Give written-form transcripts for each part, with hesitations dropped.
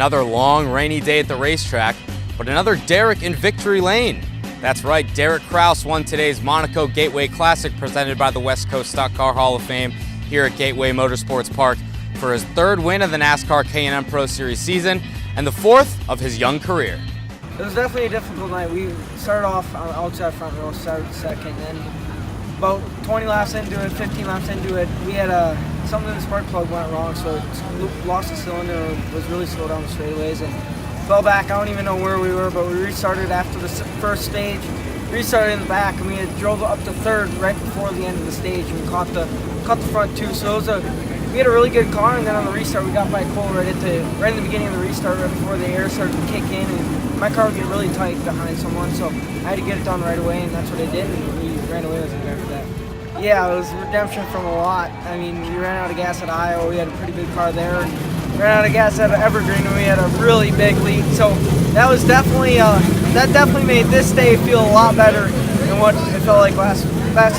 Another long, rainy day at the racetrack, but another Derek in victory lane. That's right, Derek Kraus won today's Monaco Gateway Classic presented by the West Coast Stock Car Hall of Fame here at Gateway Motorsports Park for his third win of the NASCAR K&N Pro Series season and the fourth of his young career. It was definitely a difficult night. We started off on the outside front row, started second, then about 20 laps into it, 15 laps into it, we had something in the spark plug went wrong, so it lost the cylinder, was really slow down the straightaways, and fell back. I don't even know where we were, but we restarted after the first stage, restarted in the back, and we had drove up to third right before the end of the stage, and we caught the front two. So it was we had a really good car, and then on the restart we got by Cole right in the beginning of the restart, right before the air started to kick in, and my car would get really tight behind someone, so I had to get it done right away, and that's what I did, and we ran away with it after that. Yeah, it was redemption from a lot. I mean, we ran out of gas at Iowa, we had a pretty big car there, and ran out of gas at Evergreen, and we had a really big lead, so that was definitely, that definitely made this day feel a lot better than what it felt like last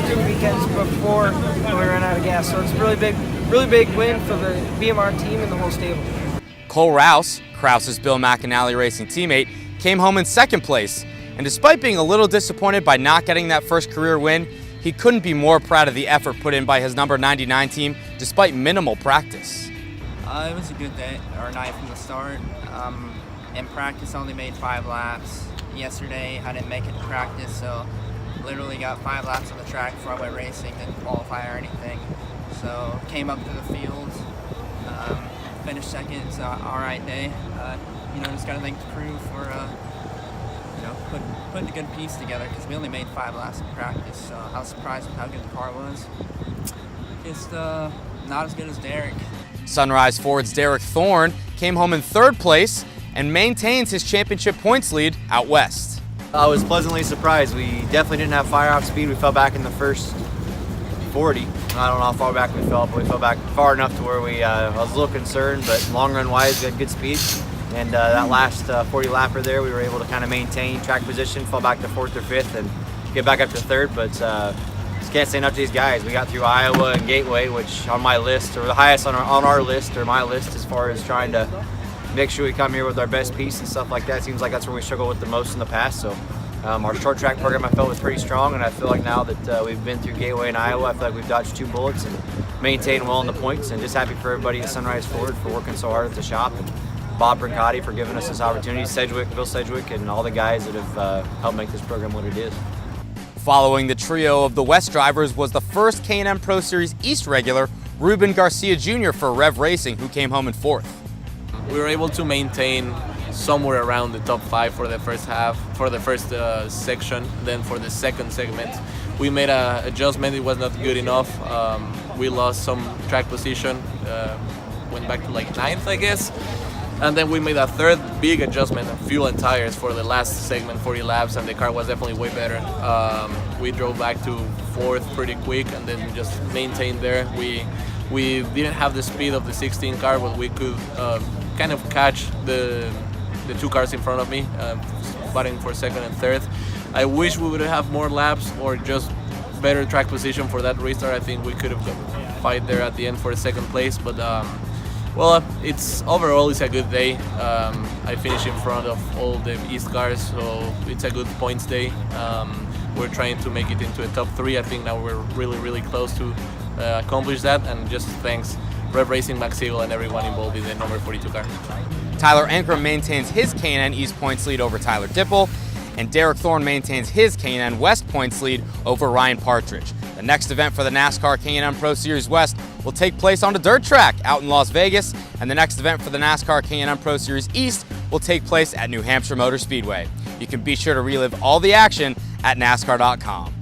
2 weekends before when we ran out of gas, so it's a really big win for the BMR team and the whole stable. Cole Rouse, Kraus's Bill McAnally racing teammate, came home in second place, and despite being a little disappointed by not getting that first career win, he couldn't be more proud of the effort put in by his number 99 team despite minimal practice. It was a good day, or night from the start. In practice, I only made 5 laps. Yesterday, I didn't make it to practice, so literally got 5 laps on the track before I went racing, didn't qualify or anything. So came up to the field, finished second. It's an all right day. Just got to thank the crew for putting a good piece together, because we only made 5 laps in practice. So I was surprised with how good the car was. Just not as good as Derek. Sunrise Ford's Derek Thorne came home in third place and maintains his championship points lead out west. I was pleasantly surprised. We definitely didn't have fire off speed. We fell back in the first 40. I don't know how far back we fell, but we fell back far enough to where I was a little concerned, but long run wise, we had good speed. And that last 40 lapper there, we were able to kind of maintain track position, fall back to 4th or 5th, and get back up to 3rd. But just can't say enough to these guys. We got through Iowa and Gateway, which on my list, or the highest on our list, or my list, as far as trying to make sure we come here with our best piece and stuff like that. Seems like that's where we struggled with the most in the past. So our short track program, I felt, was pretty strong, and I feel like now that we've been through Gateway and Iowa, I feel like we've dodged 2 bullets and maintained well in the points. And just happy for everybody at Sunrise Ford for working so hard at the shop, and Bob Brancotti for giving us this opportunity, Bill Sedgwick, and all the guys that have helped make this program what it is. Following the trio of the West drivers was the first K&N Pro Series East regular, Ruben Garcia Jr. for Rev Racing, who came home in 4th. We were able to maintain somewhere around the top 5 for the first half, for the first section. Then for the second segment, we made an adjustment. It was not good enough. We lost some track position, went back to like 9th, I guess. And then we made a third big adjustment of fuel and tires for the last segment, 40 laps, and the car was definitely way better. We drove back to 4th pretty quick, and then just maintained there. We didn't have the speed of the 16 car, but we could kind of catch the 2 cars in front of me, fighting for 2nd and 3rd. I wish we would have more laps or just better track position for that restart. I think we could have fight there at the end for 2nd place, but well, overall it's a good day. I finished in front of all the East cars, so it's a good points day. We're trying to make it into a top 3. I think now we're really close to accomplish that, and just thanks Rev Racing, Max Siegel, and everyone involved in the number 42 car. Tyler Ankrum maintains his K&N East points lead over Tyler Dipple, and Derek Thorne maintains his K&N West points lead over Ryan Partridge. The next event for the NASCAR K&N Pro Series West will take place on a dirt track out in Las Vegas, and the next event for the NASCAR K&N Pro Series East will take place at New Hampshire Motor Speedway. You can be sure to relive all the action at NASCAR.com.